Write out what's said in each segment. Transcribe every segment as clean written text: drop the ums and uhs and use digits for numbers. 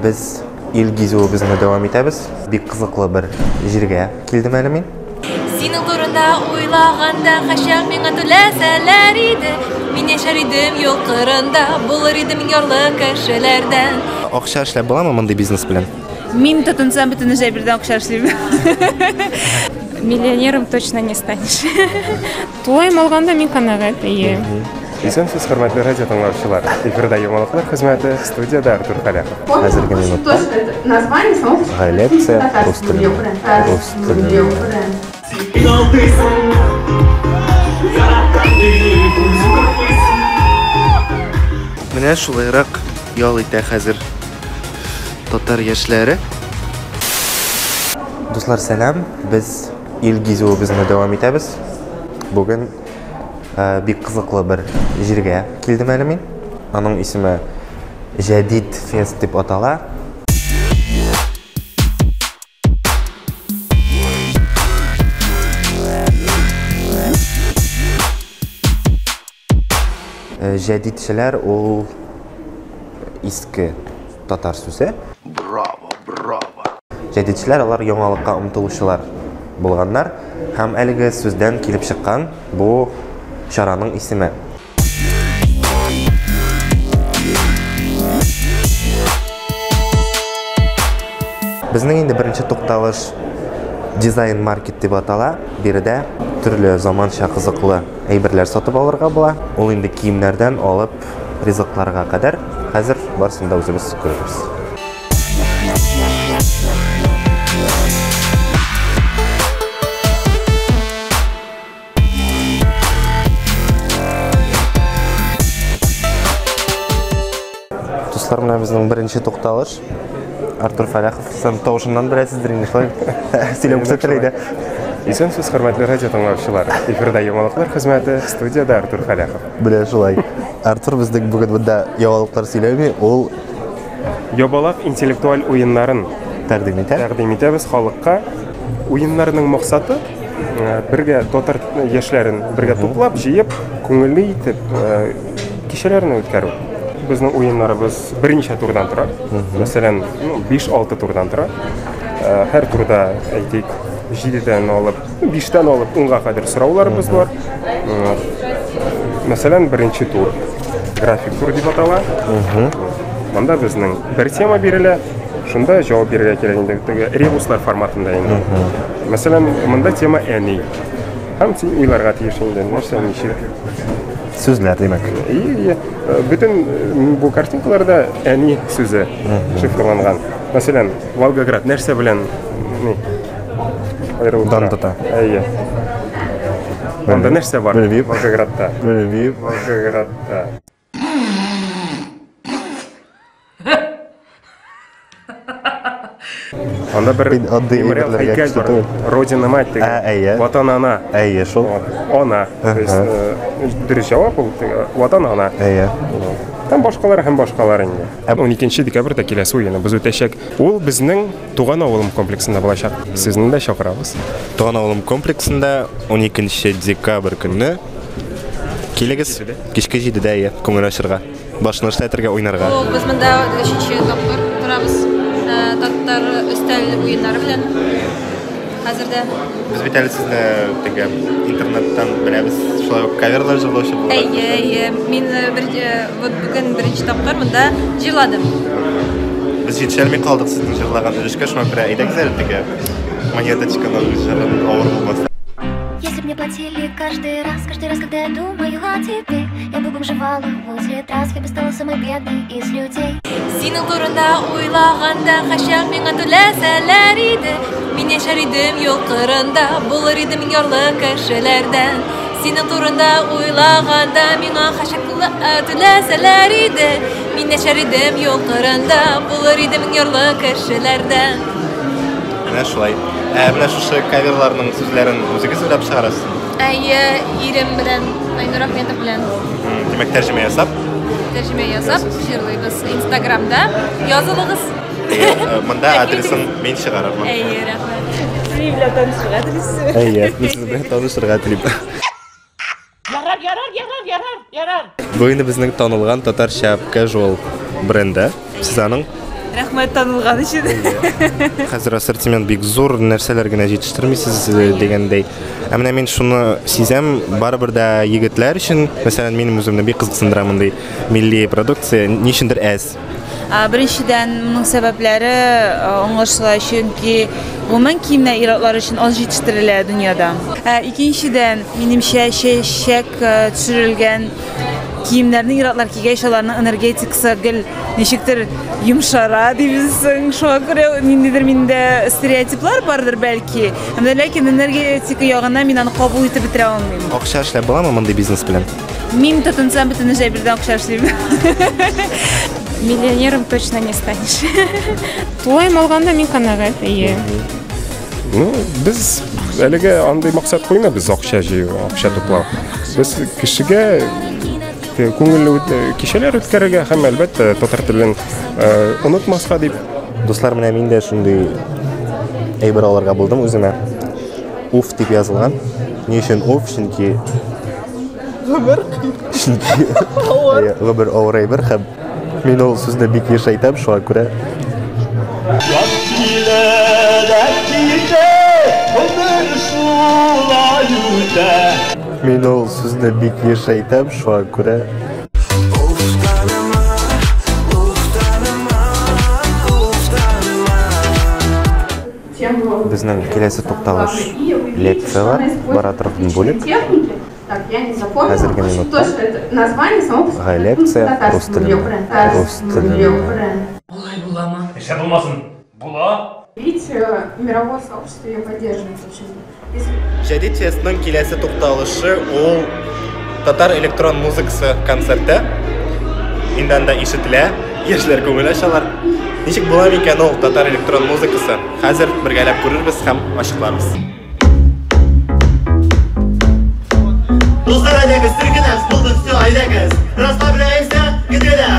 Biz ил гизуыбызны дәвам итәбез. Бик кызыклы бер җиргә килдем әле мин. Синең турында уйлаганда хәшәм миңа түләсәләр иде. Мин яшәр идем юл кырында, булыр идем ярлы кешеләрдән. Акча эшләп буламы мондый бизнес белән? Мин тотынсам бөтен җәбердән акча эшлим. Миллионером точно не станешь. Туйм алганда мин канәгать, ие. Исәнсез, хөрмәтле радио тыңлаучылар. Эфирдә яңалыклар хезмәте, студияда Артур Халяков. Хәзерге минутта лекция рус телендә. Менә шулайрак ял итә хәзер татар яшьләре. Дуслар, сәлам. Без ил гизуыбызны дәвам итәбез. Бүген бик кызыклы бер җиргә килдем әле мин. Аның исеме Җәдид фест дип атала. Җәдидчеләр ул иске татар сүзе. Браво. Җәдидчеләр алар яңалыкка омтылучылар булганнар һәм әлеге сүздән килеп чыккан бу чараның исеме. Безнең инде беренче тукталыш дизайн маркет дип атала. Биредә төрле заманча кызыклы әйберләр сатып алырга була. Ул инде киемнәрдән алып ризыкларга кадәр. Хәзер барсын да үзебез күрәбез. Дуслар, менә безнең беренче тукталыш. Артур Халяков, сен тавышыннан беләсездер инде шулай. Сөйләп күрсәтелә иде. Исәнсез, хөрмәтле радио тыңлаучылар. Эфирдә яңалыклар хезмәте, студияда Артур Халяков. Белә шулай. Артур безнең бүген монда яңалыклар сөйләми, ул Ябалак интеллектуаль уеннарын тәкъдим итәбез халыкка. Уеннарның максаты бергә татар яшьләрен бергә туплап, җыеп, күңелле итеп кичәләрне үткәрү. Безнең уеннарыбыз берничә турдан тора. Мәсәлән, 5-6 турдан тора. Һәр турда әйтик 7дән алып, 5тән алып 10га кадәр сорауларыбыз бар. Мәсәлән, беренче тур график тур дип атала. Монда безнең бер тема бирелә, шунда җавап бирергә кирәк инде, ребуслар форматында инде. Мәсәлән, монда тема әни. Һәм син уйларга тиеш инде, нәрсә ничек сүзләр димәк. Bütün bu картинкаларда әни сүзе шифрланган. Мәсәлән, Волгоград нәрсә белән аерылып тора? Әйе. Анда нәрсә бар? Волгоградта. Волгоградта. Анда бер һәйкәл бар. Родина мать деген. Ватан ана. Әйе, шул. Ана. Дөрес җавап ул. Ватан ана. Әйе. Там башкалар һәм башкалар инде. 12 декабрьдә киләсе уены без үтәчәк. Ул безнең Туган авылым комплексында булачак. Сезне дә чакырабыз. Туган авылым комплексында 12 декабрь көнне килегез. Кичке 7дә күңел ачырга. Башны эшләтергә, уйнарга. Без монда 3-нче тапкыр торабыз. Татар өстәл уеннары белән. Хәзердә Без бит әле сезне теге интернеттан беләбез, шулай ук каверлар җырлаучы булдык. Әйе, мин бүген беренче тапкыр монда җырладым. Без җитешәлми калдык сезнең җырлаган өлешкә, шуңа күрә әйдәгез әле теге монеточканы җырлап авыр булмас. Если б мне платили каждый раз, когда я думаю о тебе, я бы бомжевала возле трасс, я бы стала самой бедной из людей. Синең турында уйлаганда хәшәм миңа түләсәләр иде. Мин яшәр идем юл кырында, булыр идем ярлы кешеләрдән. Синең турында уйлаганда миңа хәшәм түләсәләр иде. Мин яшәр идем юл кырында, булыр идем ярлы кешеләрдән. Менә шулай. Менә шушы каверларның сүзләрен үзегез уйлап чыгарасыз? Әйе, ирем белән, Айнур Ахметов белән. Димәк, тәрҗемә ясап? Тәрҗемә ясап, җырлыйбыз Инстаграмда. Язылыгыз. Монда адресын мин чыгарырмын. Әйе, рәхмәт. Син белән танышырга телисез. Әйе, без белән танышырга телим. Ярар. Бу инде безнең танылган татарча casual бренды. Сез аның Рәхмәт танылган өчен. Хәзер ассортимент бик зур, нәрсәләр генә җитештермисез дигәндәй. Ә менә мин шуны сизәм, барыбер дә егетләр өчен, мәсәлән, минем үземне бик кызыксындыра мондый милли продукция, ничендер әз. Беренчедән, моның сәбәпләре аңлашыла, чөнки гомумән киемнәр иратлары өчен аз җитештерелә дөньяда. Икенчедән, минемчә чәчәк төшерелгән киемнәрне иратлар кигәч, аларның энергетикасы гел ничектер йомшара дибезсең. Шуңа күрә ниндидер миндә стереотиплар бардыр бәлки. Ләкин энергетика ягыннан мин аны кабул итеп бетерә алмыйм. Акча эшләп буламы мондый бизнес белән? Мин тотынсам бөтен җәбердән акча эшлим. Миллионером точно не станешь. Тулайм алганда мин канәгать, Ну, без әлегә андай максат куймабыз, акча җыю, акча туплау. Без кешегә күңелле кичәләр үткәрергә һәм әлбәттә татар телен онытмаска дип. Дуслар, менә мин дә шундый әйбер алырга булдым үземә. Уф дип язылган. Ни өчен уф? Чөнки гомер авыр әйбер һәм мин ул сүзне бик еш әйтәм, шуңа күрә. Мин ул сүзне бик еш әйтәм, шуңа күрә. Безнең киләсе тукталыш лекциялар бара торган бүлек. Хәзерге минутта лекция рус теле. Булай буламы? Эше булмасын. Була. Видите, мировое сообщество ее поддерживает очень. Җәдид фестның киләсе тукталышы ул татар электрон музыкасы концерты. Инде да ишетелә, яшьләр күңел ачалар. Ничек була микән ул татар электрон музыкасы? Хәзер бергәләп күрербез һәм ачыкларбыз. Достар, әйдәгез, төркінәз, болды все, әйдәгез. Расслабляйся, кеделя.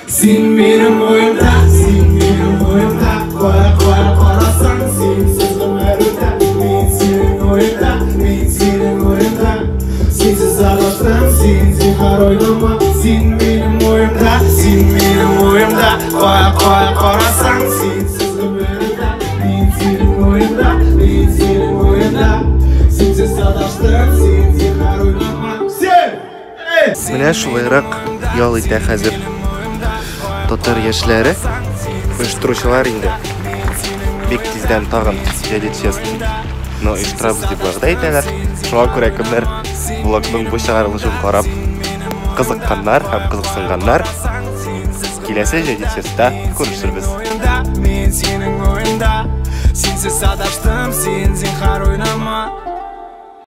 Sin benim oyunda, koyar korasan, sensiz ömrümde. Ben senin oyunda, sensiz ağlasam, sensiz har oynama. Sin benim oyunda, koyar korasan, sensiz ömrümde. Ben senin oyunda, sensiz ağlasam, sensiz har oynama. Менә шулайрак ял итә хәзер татар яшьләре, оештыручылар инде. Бик тиздән тагын җәдид фестны оештырабыз дип вәгъдә итәләр. Шуңа күрә кемнәр блогның бу чыгарылышын карап кызыкканнар һәм кызыксынганнар, киләсе җәдид фестта күрешербез. Мен синең ойында, синсез адаштым, син зинһар уйнама.